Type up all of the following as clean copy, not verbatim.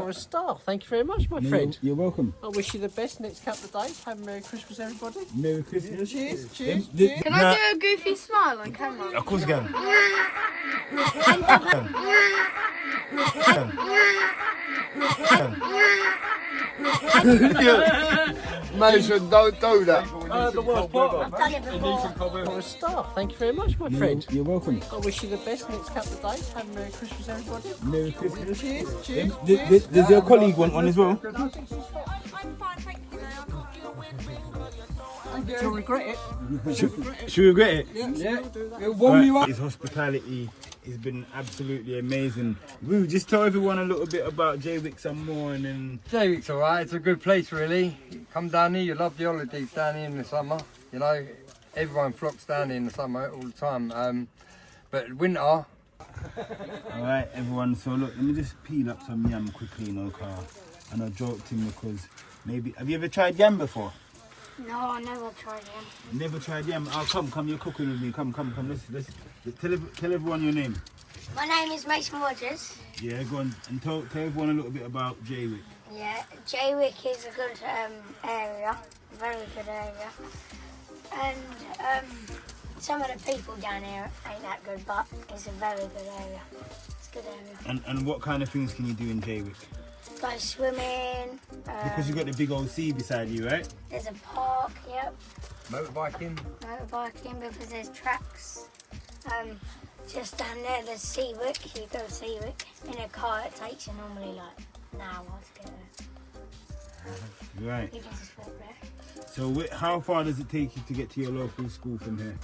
You're a star. Thank you very much, my friend. You're welcome. I wish you the best next couple of days. Have a Merry Christmas, everybody. Merry Christmas. Cheers. Cheers. Can I do a goofy smile on camera? Of course you can. Mason, don't do that. The worst part. I've done it before. You're a star. Thank you very much, my friend. You're welcome. I wish you the best next couple of days. Have a Merry Christmas, everybody. Merry Christmas. Cheers. Cheers. Does your colleague want one as well? I'm fine, thank you. I can't do a weird video. You'll regret it. Should we regret it? Yeah. It'll warm you up. His hospitality has been absolutely amazing. Woo, just tell everyone a little bit about Jaywick some more and then... Jaywick's alright, it's a good place really. You come down here, you love the holidays down here in the summer. You know, everyone flocks down here in the summer all the time. But winter... Alright everyone, so look, let me just peel up some yam quickly, you know, cause and I joked him because maybe... Have you ever tried yam before? No, I never tried him. Never tried yam? Oh, come, you're cooking with me. Come. Let's tell everyone your name. My name is Mason Rogers. Yeah, go on and tell everyone a little bit about Jaywick. Yeah, Jaywick is a good area, very good area. And some of the people down here ain't that good, but it's a very good area. It's a good area. And what kind of things can you do in Jaywick? Go swimming. Because you've got the big old sea beside you, right? There's a park, yep. Motorbiking. Motorbiking because there's tracks. Just down there there's Seawick. You go Seawick. In a car it takes you normally like an hour to get there. Right. You can just walk there. So how far does it take you to get to your local school from here?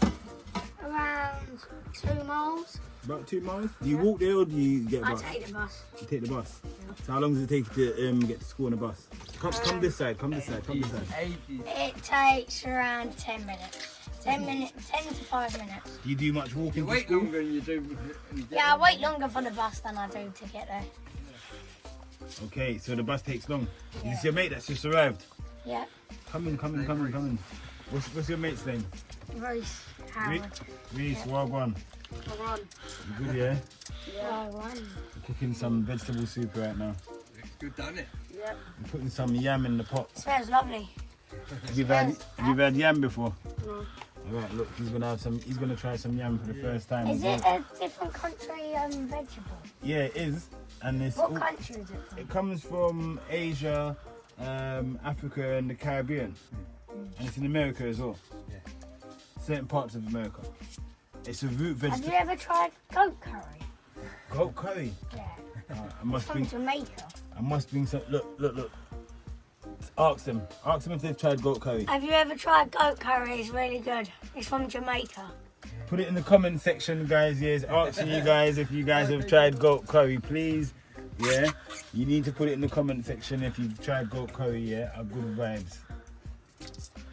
Around 2 miles. About 2 miles? Do you walk there or do you get a I bus? take the bus. You take the bus? Yeah. So how long does it take you to get to school on a bus? Come this side, come this side. It takes around 10 minutes. 10 to 5 minutes. Do you do much walking You to wait school? longer than you do. Yeah, I wait longer for the bus than I do to get there. Okay, so the bus takes long. Yeah. Is this your mate that's just arrived? Yeah. Come in. What's your mate's name? Reese. Howard. Reese, Wagwan. Come on. You good, yeah? Yeah. One. Cooking some vegetable soup right now. Good, done it. Yep. I'm putting some yam in the pot. Smells lovely. Have you had yam before? No. Alright, look, he's gonna try some yam for the first time. Is it a different country vegetable? Yeah, it is. And it's What country is it from? it comes from Asia, Africa and the Caribbean. And it's in America as well. Yeah. Certain parts of America. It's a root Have vegetable. you ever tried goat curry? Goat curry. Yeah. I must From bring Jamaica. some. Look. Ask them if they've tried goat curry. Have you ever tried goat curry? It's really good. It's from Jamaica. Put it in the comment section, guys. Yes, asking you guys if you guys have tried goat curry, please. Yeah, you need to put it in the comment section if you've tried goat curry. Yeah, are good vibes.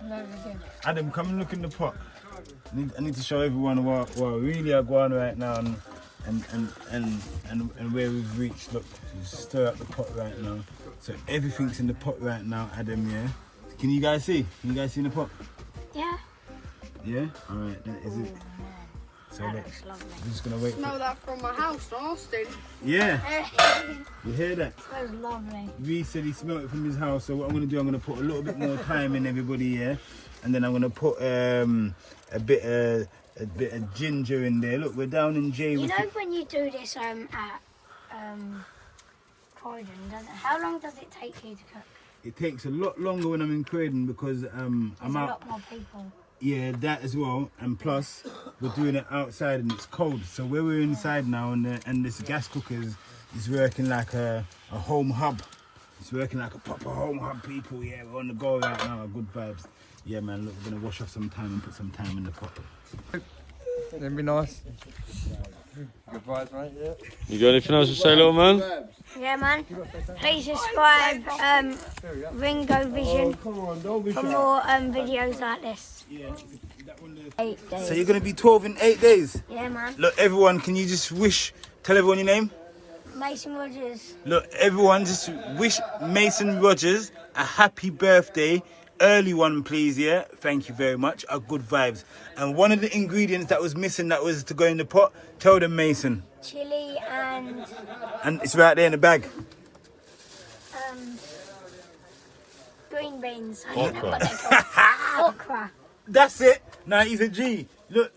Very good. Adam, come and look in the pot. I need to show everyone what really are going right now and where we've reached. Look, you stir up the pot right now. So everything's in the pot right now, Adam. Yeah. Can you guys see? Can you guys see in the pot? Yeah. Yeah. All right. That is it. So That look, looks lovely. I'm just gonna wait. Smell that from my house, Austin. Yeah. You hear that? Smells lovely. Reece said he smelled it from his house. So what I'm gonna do, I'm gonna put a little bit more time in, everybody. Yeah. And then I'm gonna put a bit of ginger in there. Look, we're down in Jaywick. You know when you do this at Croydon, how long does it take you to cook? It takes a lot longer when I'm in Croydon because There's I'm a out. lot more people. Yeah, that as well. And plus, we're doing it outside and it's cold. So where we're inside now and this gas cooker is working like a home hub. It's working like a proper home hub, people. Yeah, we're on the go right now. Good vibes. Yeah, man. Look, we're gonna wash off some time and put some time in the pot. That'd be nice. Good vibes, mate. Yeah. You got anything else to say, little man? Yeah, man. Please subscribe Ringo Vision for more videos like this. Yeah. 8 days. So you're gonna be 12 in 8 days. Yeah, man. Look, everyone, can you just tell everyone your name? Mason Rogers. Look, everyone, just wish Mason Rogers a happy birthday. Early one, please, yeah? Thank you very much. Good vibes. And one of the ingredients that was missing that was to go in the pot, tell them, Mason. Chili and... And it's right there in the bag. green beans. I don't know what they're called. Okra. That's it. Now he's a G. Look.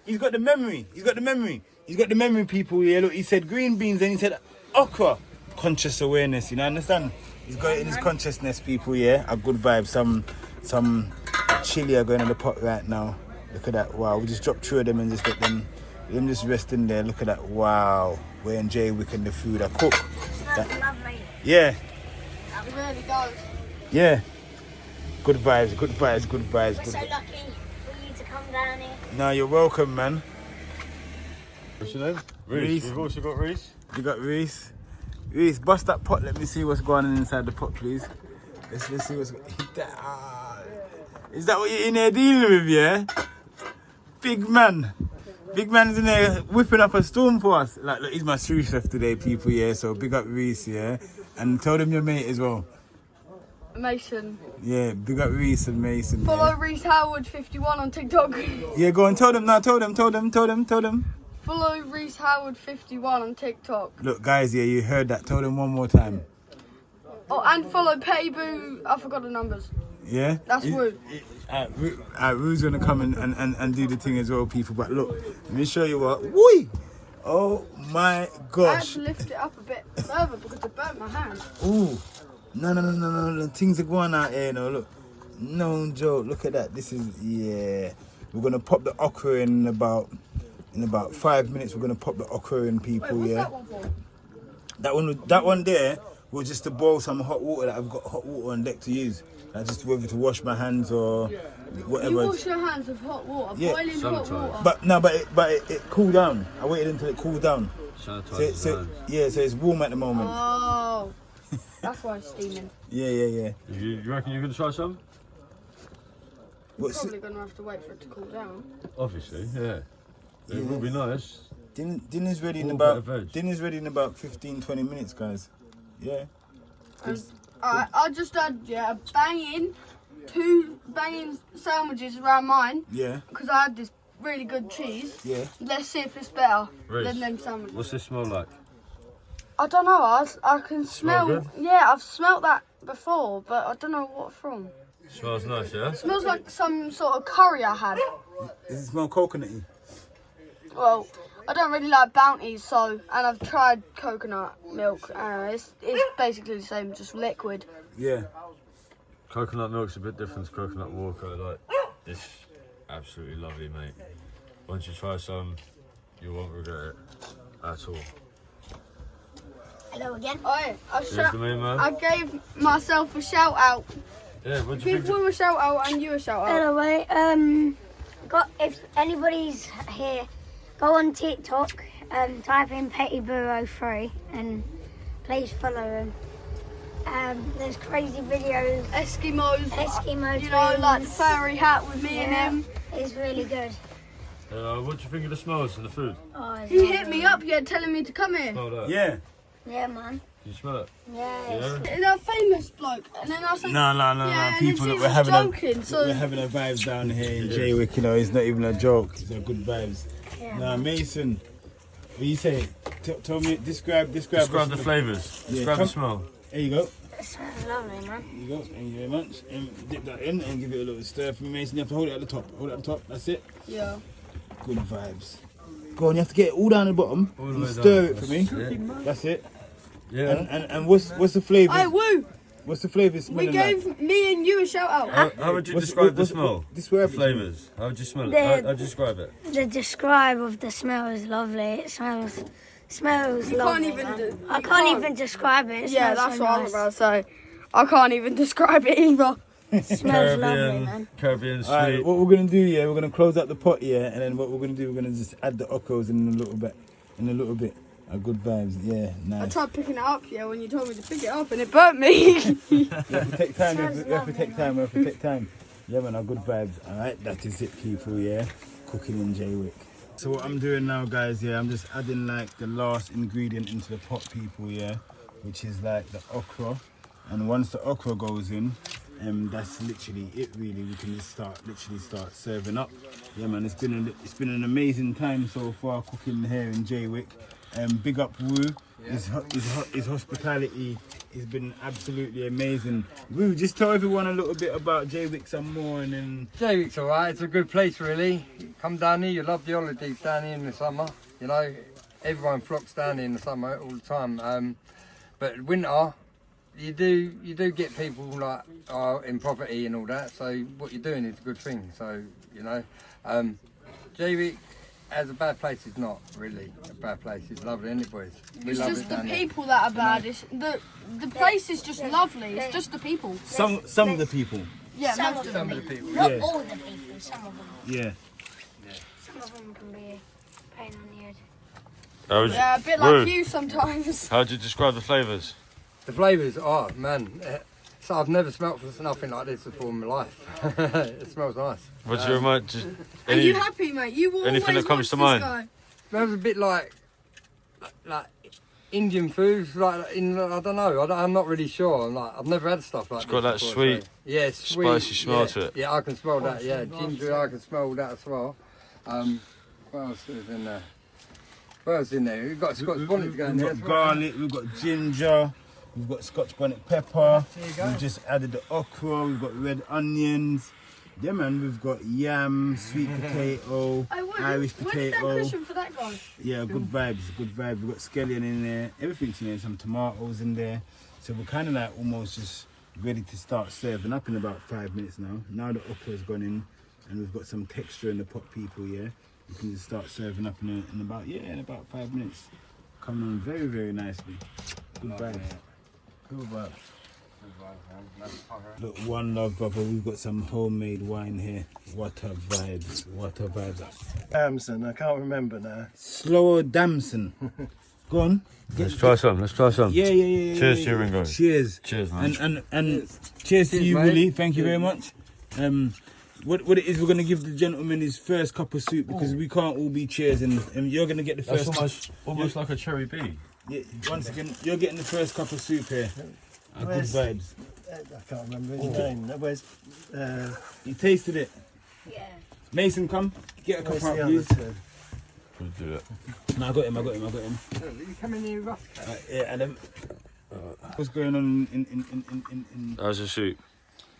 He's got the memory. He's got the memory, people. Yeah. Look, he said green beans, and he said okra. Conscious awareness. You know, understand? He's got it in his consciousness, people. Yeah. A good vibe. Some chili are going in the pot right now. Look at that. Wow. We just dropped 2 of them and just let them just rest in there. Look at that. Wow. We're in Jaywick and the food I cook. Smells lovely. Yeah. It really does. Yeah. Good vibes. We're so lucky for you to come down here. No, you're welcome, man. What's your name? Reese. We've also got Reese. You got Reese. Reese, bust that pot. Let me see what's going on inside the pot, please. Let's see what's going on. Is that what you're in there dealing with, yeah? Big man. Big man's in there whipping up a storm for us. Like, look, he's my sous chef today, people, yeah? So big up Reese, yeah? And tell them your mate as well. Mason. Yeah, big up Reese and Mason. Follow Yeah, Reese Howard 51 on TikTok. yeah, go on, tell them now. Tell them. Follow Reese Howard 51 on TikTok. Look, guys, yeah, you heard that. Tell them one more time. Oh, and follow Petty Boo. I forgot the numbers. Yeah? That's Woo. Rue's gonna come and do the thing as well, people. But look, let me show you what. Whee! Oh my I had gosh. to lift it up a bit further because it burnt my hand. Ooh. No. Things are going out here, no, look. No joke. Look at that. This is, yeah. We're gonna pop the okra in about 5 minutes. We're gonna pop the okra in, people. Wait, what's Yeah. that one for? That one there was just to boil some hot water. That I've got hot water on deck to use. Just whether to wash my hands or whatever. You wash your hands with hot water, Yeah. boiling hot water. But it cooled down. I waited until it cooled down. So it's warm at the moment. Oh, that's why it's steaming. Yeah. You reckon you're going to try some? What's Probably gonna have to wait for it to cool down. Obviously, yeah. It will be nice. dinner's ready in All about better veg. 15-20 minutes, guys. Yeah. Alright, I just had two banging sandwiches around mine Yeah. because I had this really good cheese. Yeah. Let's see if it's better Reece, than them sandwiches. what's this smell like? I don't know. I can smell. good? Yeah, I've smelt that before, but I don't know what from. Smells nice, yeah? Smells like some sort of curry I had. Does it smell coconutty? Well, I don't really like Bounties, and I've tried coconut milk. It's basically the same, just liquid. Yeah. Coconut milk's a bit different to coconut water. Like, it's absolutely lovely, mate. Once you try some, you won't regret it at all. Hello again. I Cheers to me, man. I gave myself a shout out. Yeah, what do you Give think? Will a shout out and you a shout out. Anyway, if anybody's here, go on TikTok, type in Pettyburo3 and please follow him. There's crazy videos. Eskimo Eskimo you know, twins. like the furry hat with me and him. It's really good. What do you think of the smells and the food? Oh, it's He hit lovely. me up, yeah, telling me to come in. Smell that? Yeah. Yeah, man. Can you smell it? Yeah. Yeah? Is that famous bloke? And then I was like, No. yeah, and People, then look, she was joking, so we're having a vibes down here in Jaywick. You know, it's not even a joke. It's a good vibes. Yeah. Now, Mason, what do you say? Tell me, describe Describe the flavours. Yeah, Describe come- the smell. There you go. It smells lovely, man. There you go. Thank you very much. And dip that in and give it a little stir for me, Mason. You have to hold it at the top. Hold it at the top. That's it. yeah. Good vibes. Go on, you have to get it all down the bottom. All the and way stir down. it for me. That's That's it. Yeah. And what's the flavour? Hey, Woo, What's the flavour we smelling like? gave me and you a shout out. How would you What's- describe the what's- smell? Describe The it to me. flavours. How would you smell it? The- How'd you describe it? The describe of the smell is lovely. It smells You lovely. can't even man. do- I you can't can't. even describe it. It Yeah, smells that's so what I nice. was about to say. I can't even describe it either. It smells lovely, man. Caribbean All right, sweet. what we're gonna do, yeah, we're gonna close out the pot, yeah, and then what we're gonna do, we're gonna just add the okras in a little bit. Good vibes, yeah, I nice. tried picking it up, yeah, when you told me to pick it up, and it burnt me. We have to take time. We have to take time. Yeah, man, good vibes. All right, that is it, people. Yeah, cooking in Jaywick. So what I'm doing now, guys, yeah, I'm just adding like the last ingredient into the pot, people, yeah, which is like the okra. And once the okra goes in, that's literally it. Really, we can just start serving up. Yeah, man, it's been an amazing time so far cooking here in Jaywick. Big up Woo. His hospitality It's been absolutely amazing. We'll just tell everyone a little bit about Jaywick some more, and then Jaywick's alright, it's a good place really. Come down here, you love the holidays down here in the summer. You know, everyone flocks down here in the summer all the time. But winter, you do get people like in poverty and all that. So what you're doing is a good thing. So you know, Jaywick as a bad place is not really a bad place. It's lovely, isn't it, boys? We It's love just it the down people that are bad. It's the place is just lovely. It's just the people. some of the people. Yeah, Some most of of them. them. the people. Not Yeah. all the people, some of them. Yeah. Some of them can be a pain on the head. Yeah, a bit like you sometimes. How do you describe the flavours? The flavours, oh man. So I've never smelt nothing like this before in my life. It smells nice. What do you remind? Just Are you happy, mate? You will anything always that comes watch to this mind? guy. Smells a bit like Indian food, like in I don't know. I'm not really sure. I've never had stuff like It's this. got that before, sweet, so- yeah, sweet, spicy smell yeah, to it. Yeah, I can smell that. Yeah, ginger, I can smell that as well. What else is in there? What else in there? We've got Scotch bonnet going We've there. got garlic, we've got ginger, we've got Scotch bonnet pepper, There you go. we've just added the okra, we've got red onions. Yeah man, we've got yam, sweet potato, Irish Where did that potato. cushion for that go? Yeah, good vibes, good vibe. We've got scallion in there, everything's in there, some tomatoes in there. So we're kind of like almost just ready to start serving up in about 5 minutes now. Now the okra's gone in and we've got some texture in the pot, people, yeah. We can just start serving up in about 5 minutes. Coming on very, very nicely. Good vibes. Good vibes. Look, one love, brother. We've got some homemade wine here. What a vibes! What a vibes! Damson, I can't remember now. Slower Damson. Go on. Let's try some. Yeah. Cheers to you, Ringo. Cheers. Cheers, man. And cheers to you, mate. Willie. Thank you very much. What it is, we're gonna give the gentleman his first cup of soup because we can't all be cheersing, and you're gonna get the first. That's almost like a cherry bee. Yeah, once again, you're getting the first cup of soup here. Good vibes. I can't remember his name. Where's, You tasted it. Yeah. Mason, come get a cup where's out, the other please. two? We'll do it. No, I got him. You come in here rough. Yeah, and what's going on in How's the soup?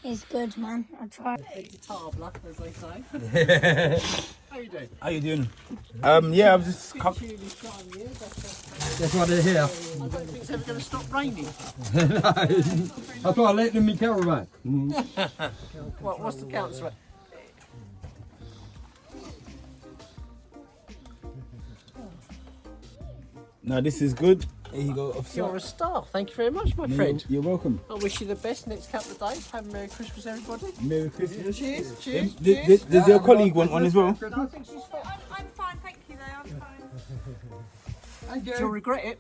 It's good, man. I tried. How you doing? Yeah, I've just come. That's why they're here. I don't think it's ever going to stop raining. That's why I let them in the caravan. What's the council? Now this is good. Here you go, officer. You're a star. Thank you very much, my friend. You're welcome. I wish you the best next couple of days. Have a Merry Christmas, everybody. Merry Christmas. Cheers. Cheers. Does your colleague want one as well? I think she's fine. I'm fine, thank you though, I'm fine. She'll regret it.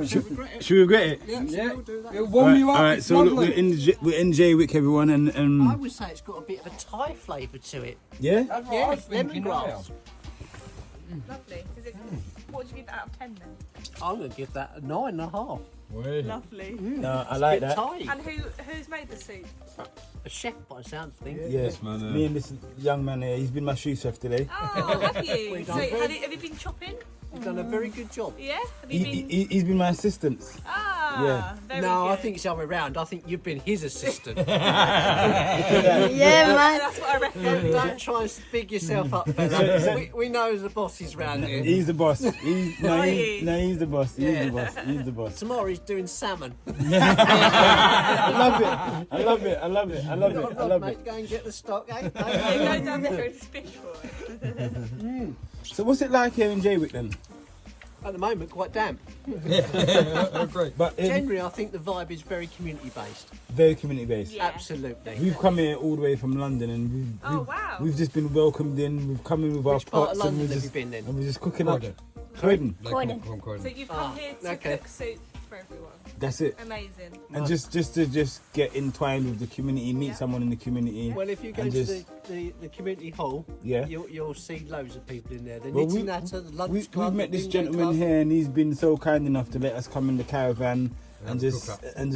She'll regret it. Should we regret it? Yeah, We'll do that. it'll warm you up. All right. It's So look, lovely. we're in Jaywick, everyone, I and would say it's got a bit of a Thai flavour to it. yeah. That's what I Yeah, was thinking lemongrass. Lovely. Is it, what would you give that out of 10 then? I'm going to give that a 9.5. Lovely. No, I like Bit that. Thai. And who's made the soup? A chef by the sound of things. Yes, man, me and this young man here, he's been my shoe chef today. Oh, have you? Well So done. have you been chopping? You've done a very good job. Yeah? Have you been? He's been my assistant. Ah, Yeah. very No, good. I think it's the other way round. I think you've been his assistant. Yeah, man. That's what I reckon. Don't try and big yourself up, fella. We know the boss is round here. He's the boss. He's the boss. Yeah. He's the boss. Tomorrow he's doing salmon. I love it. Mate, go and get the stock, eh? Yeah, go down there and fish for it. So what's it like here in Jaywick then? At the moment, quite damp. But Generally, I think the vibe is very community-based. very community based. Yeah. Absolutely. We've come here all the way from London and Oh, wow. we've just been welcomed in. We've come in with our Which part pots of and London we're have just, you been in? and we're just cooking up. Croydon. Croydon. So you've come here to okay. cook soup for everyone. That's it. Amazing. And just to get entwined with the community, meet someone in the community. Well, if you go and to just- the community hall, Yeah. You'll see loads of people in there. The Well, knitting natter, the lunch We've club, met the this bingo gentleman club. here, and he's been so kind enough to let us come in the caravan and just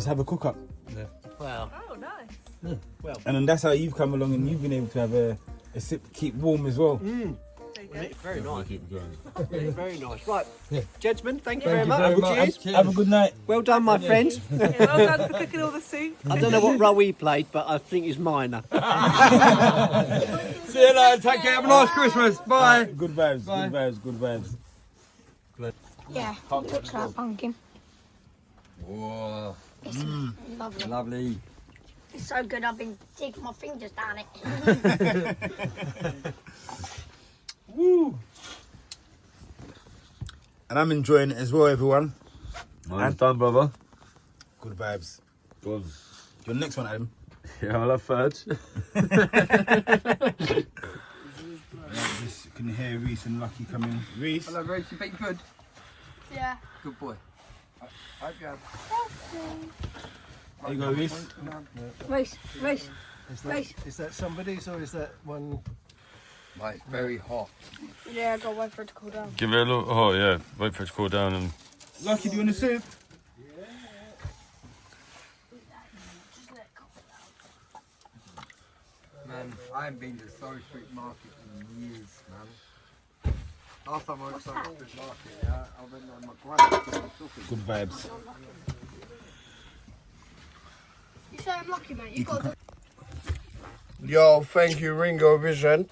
have a cook up. Wow. Oh, nice. Well, And then that's how you've come along, and you've been able to have a sip, keep warm as well. So Very nice. Keep going. Very nice. Right, gentlemen, thank you very much. Cheers. Have a good night. Well done, my friend. Well done for cooking all the soup. I don't know what role he played, but I think he's minor. See you later. Take care. Have a nice Christmas. Bye. Good vibes, Bye. good vibes, good vibes. Yeah, looks like pumpkin. Whoa. It's lovely. Lovely. It's so good, I've been digging my fingers down it. Woo! And I'm enjoying it as well, everyone. Mine's done, brother. Good vibes. Go on. Your next one, Adam. Yeah, I'll have thirds. Just can hear Reese and Lucky coming. Reese. Hello, Reese. You been good? Yeah. Good boy. Hope you have. There you go, Reese. Race. Is that somebody's or is that one? Mate, it's very hot. Yeah, I got to wait for it to cool down. Give it a little. Oh yeah, wait for it to cool down and. Lucky, do you want a soup? Man, I haven't been to the Surrey Street Market in years, man. Last time I went to Surrey Street Market, I went on my granddad's. Good vibes. You say I'm lucky, mate. You got to. Yo, thank you, Ringo Vision.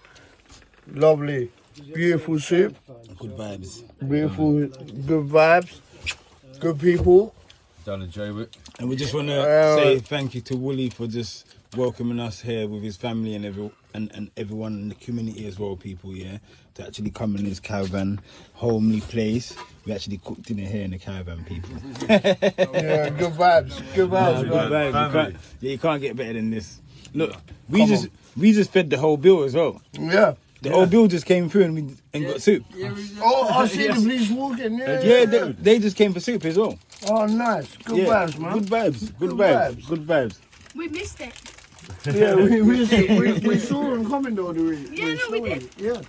Lovely, beautiful soup. Good vibes. Beautiful, good vibes. Good people. Down in Jaywick. And we just want to say thank you to Wooly for just welcoming us here with his family and everyone in the community as well, people, yeah, to actually come in this caravan, homely place. We actually cooked dinner here in the caravan, people. Yeah, good vibes. Good vibes, Good man. vibes. You can't get better than this. Look, we just fed the whole bill as well. Yeah. The whole bill just came through and got soup. Oh, I see the police walking. Yeah, they just came for soup as well. Oh, nice. Good vibes, man. Good vibes. Good Good vibes. vibes. Good vibes. We missed it. Yeah, we saw them coming though, the week. Yeah, no, we did. Yeah.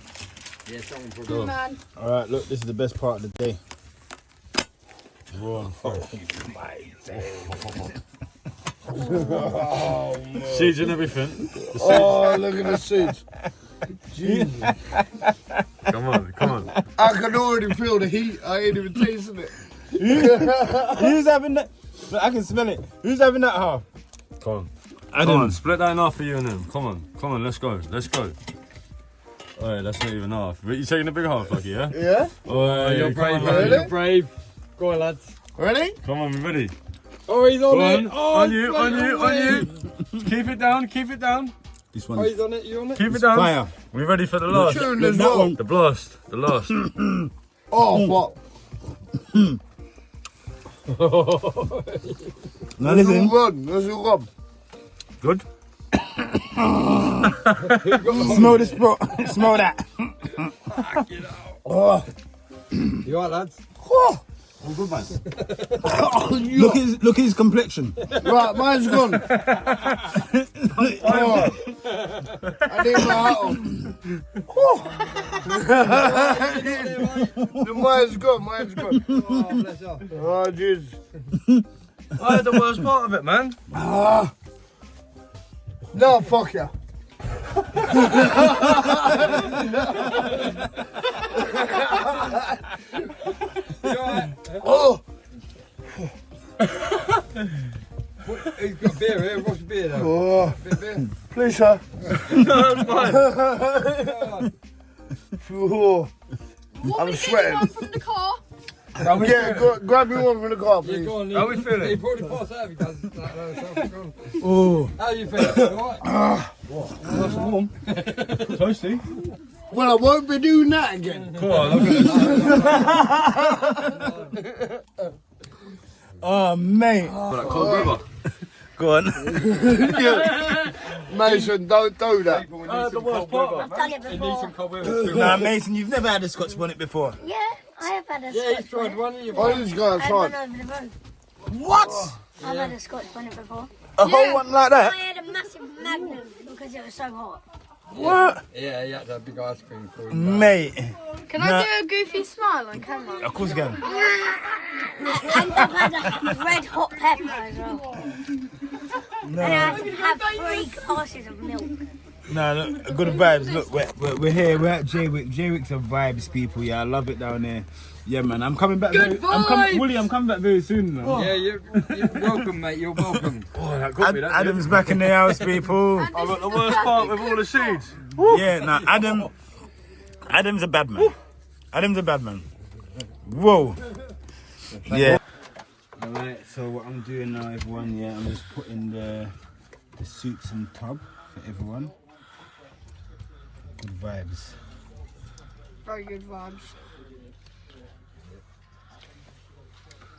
Yeah, someone put Good man. All right, look, this is the best part of the day. Oh, Seeds and everything. oh, look at the seeds. Jesus. Come on. I can already feel the heat. I ain't even tasting it. Who's having that? Look, I can smell it. Who's having that half? Come on. Adam. Come on, split that in half for you and him. Come on, let's go. Alright, that's not even half. You taking the big half, Lucky, yeah? Yeah? Oh, You're brave, man. Really? You're brave. Go on, lads. Ready? Come on, we're ready. Oh, he's on Go it. on, Oh, on you. Keep it down. This Oh, one he's on it. You on it? Keep it down. fire. We're ready for the last. Tune as that well. one. The blast. Oh, what? Now listen. Let's all run. Good? Smell this, bro. Smell that. Oh. You alright, lads? Oh. Good man. Look at his complexion. Right, mine's gone. Oh. I need my hat on. Mine's gone. Oh, bless you. Oh, jeez. I had the worst part of it, man. No, fuck ya. Oh. He's got beer here. What's the beer though? Oh. Beer. Please, sir. No, it's fine. Oh. I'm sweating. One from the car. Yeah, grab me one from the car, Yeah, please. go on, How we feeling? He probably passed out if he does that. Go on. Oh. How you feeling? Alright? Nice and warm. Toasty. Well, I won't be doing that again. Come on, look at this. Oh, mate. Like cold weather. Go on. Mason, don't do that. The worst part. I've done it before. Cold weather. Nah, Mason, you've never had a Scotch bonnet before. Yeah, I have had a Yeah, Scotch he's tried bonnet. one of you. Oh, this guy's I had fine. one over the road. What? I've had a Scotch bonnet before. A whole one like I that? had a massive magnum because it was so hot. What? Yeah, he had that big ice cream for him. Mate. Can Nah. I do a goofy smile on camera? Of course you can. And I've had a red hot pepper as well. And I had to have 3 glasses of milk. No, look, good vibes. Look, we're here. We're at Jaywick. Jaywick's a vibes, people. Yeah, I love it down there. Yeah, man. I'm coming back. Willie, I'm coming back very soon. Man. Yeah, you're welcome, mate. You're welcome. Oh, that got me. That Adam's back in the house, people. I got the worst part with all the seeds. Yeah, no, Adam's a bad man. Adam's a bad man. Whoa. Yeah. Alright, so what I'm doing now, everyone, yeah, I'm just putting the soups in the tub for everyone. Good vibes. Very good vibes.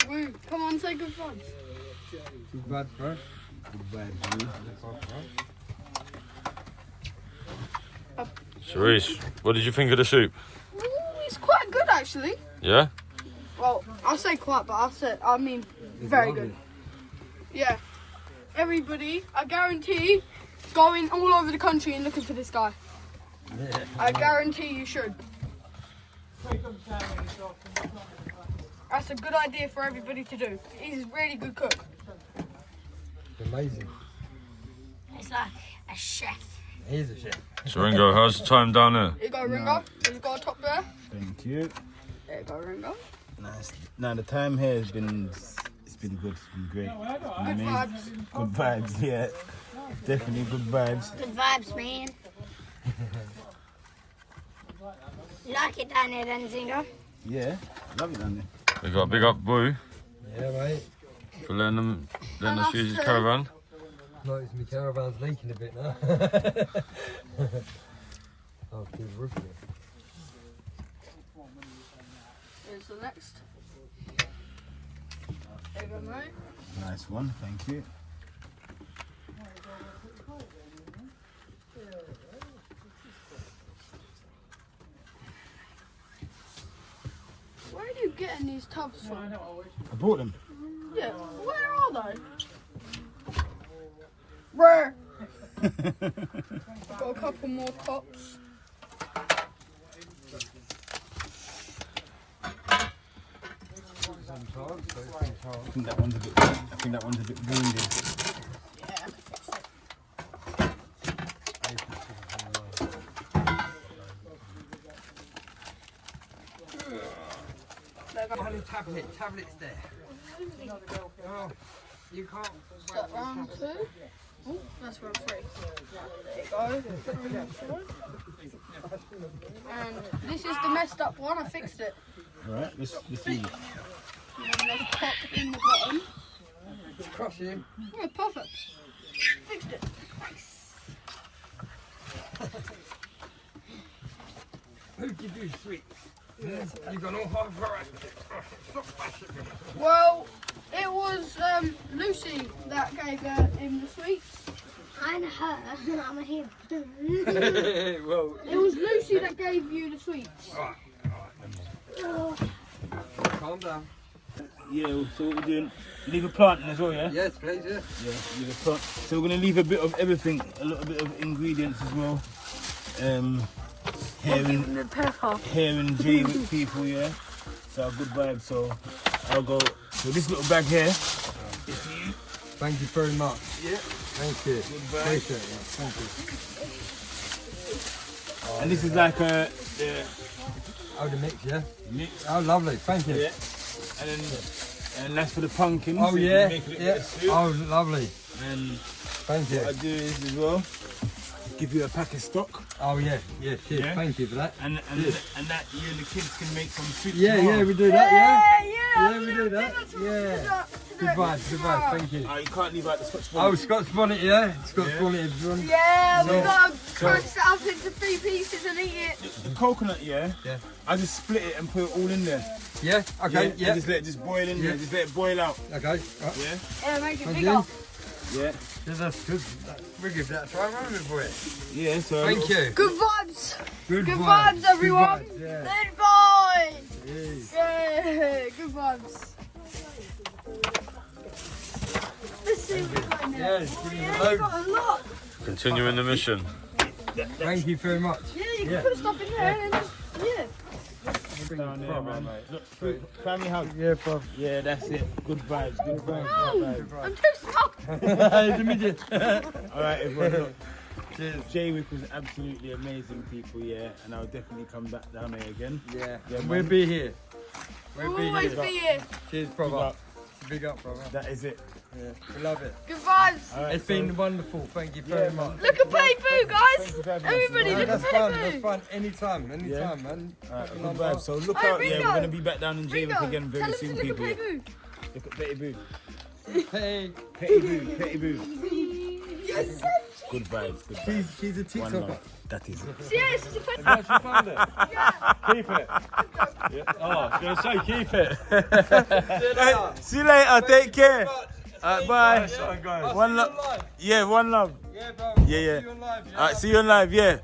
Woo, come on, say good vibes. Good vibes, bro. Good vibes, Cerise, what did you think of the soup? Ooh, it's quite good actually. Yeah? Well, I say quite, but I mean very good. Yeah. Everybody, I guarantee, going all over the country and looking for this guy. Yeah. I guarantee you should. That's a good idea for everybody to do. He's a really good cook. Amazing. It's like a chef. He's a chef. So Ringo, how's the time down there? Here you go, Ringo. You got a top there. Thank you. There you go, Ringo. Nice. Now the time here has been, it's been good, it's been great. Good vibes. Good vibes, yeah. Definitely good vibes. Good vibes, man. You like it down there then, Zingo? Yeah, love it down there. We got a big up Boo Yeah, mate. for letting us use his caravan. Notice my caravan's leaking a bit now. Oh, good roof. Here's the next. There you go, mate. Nice one, thank you. Where are you getting these tubs from? I bought them. Yeah, where are they? Where? Got a couple more tops. I think that one's a bit wounded. Tablets there. Oh, you can't. Is that round 2? Oh, that's round 3. There you go. And this is the messed up one. I fixed it. Alright, let's see. And then there's top in the bottom. Crush him. Yeah, perfect. Fixed it. Who did you sweet? You got no hard for Well, it was Lucy that gave him the sweets. I'm her. I'm a him. Well, It was Lucy that gave you the sweets. calm down. Yeah, so what we're doing, leave a planting as well, yeah? Yes, please, yeah. Yeah, leave a plant. So we're going to leave a bit of everything, a little bit of ingredients as well. Here in Jaywick, people, yeah? So good vibe, so I'll go, so this little bag here is for you. Thank you very much. Yeah. Thank you. Good vibe. Appreciate it. Thank you. And this is like a Oh, the mix, yeah? mix. Oh, lovely. Thank you. Yeah. And that's for the pumpkins. Oh, so you yeah. can make a little Yeah. bit of soup. Oh, lovely. And Thank you. what I do is as well, give you a pack of stock. Oh, yeah. Yeah, cheers. Yeah. Thank you for that. And that you and the kids can make some soup Yeah, tomorrow. yeah, we do that, yeah? Yeah, Yeah, we do that. Yeah. Good vibes, good vibes. Thank you. Oh, you can't leave out the Scotch Oh, bonnet. Scotch bonnet, yeah? Scotch Yeah. bonnet, everyone. Yeah, we So- gotta crunch it up into 3 pieces and eat it. The coconut, yeah? Yeah. I just split it and put it all in there. Yeah, okay, And yeah. just let it just boil in there. Yeah. Just let it boil out. Okay, right. Yeah? Yeah, make it Thank bigger. you. Yeah. Yeah, that's good. We'll give that a try, won't we, boy? Yeah, so. Thank you. Good vibes. Good Good vibes, everyone. Good vibes, yeah. Good vibes. Yes. Yeah, good vibes. Let's see what's going there. Yes, give me Yeah, the you loads. got a lot. Continuing the mission. Thank you very much. Yeah, you can Yeah. put stuff in there and just, yeah. Down there, man. Look, family house. Yeah, bruv. Yeah, that's it. Good vibes, good vibes, No, good vibes. I'm too small. He's a midget. Alright, everyone, look. Cheers. Jaywick was absolutely amazing people, yeah, and I'll definitely come back down here again. Yeah, man. we'll be here. We'll We'll always be here. Cheers, brother. Big up, brother. That is it. Yeah, we love it. Good vibes. All right, It's been wonderful. Thank you very much. Look at Petty Boo, guys. Thank you for having us. Everybody, No, look that's at fun. Petty That's Boo. fun. Anytime, man. All right, good Number. vibes. So look Hey, out, yeah, Ringo. we're gonna be back down in Jaywick Ringo, again tell very them soon, to look people. at Petty Yeah. Boo. Look at Petty Boo. Hey, Petty Boo, Petty Boo. Good vibes, good vibes. she's a One TikToker. love. That is it. Yes, it's a Petty Have you actually found it? Keep it. Yeah. Oh, I was going to say, keep it. See you later, take care. Bye. Sorry, guys. One love. Yeah, one love. Yeah, bro. Yeah, yeah. See you on live, yeah? Alright, see you on live, yeah.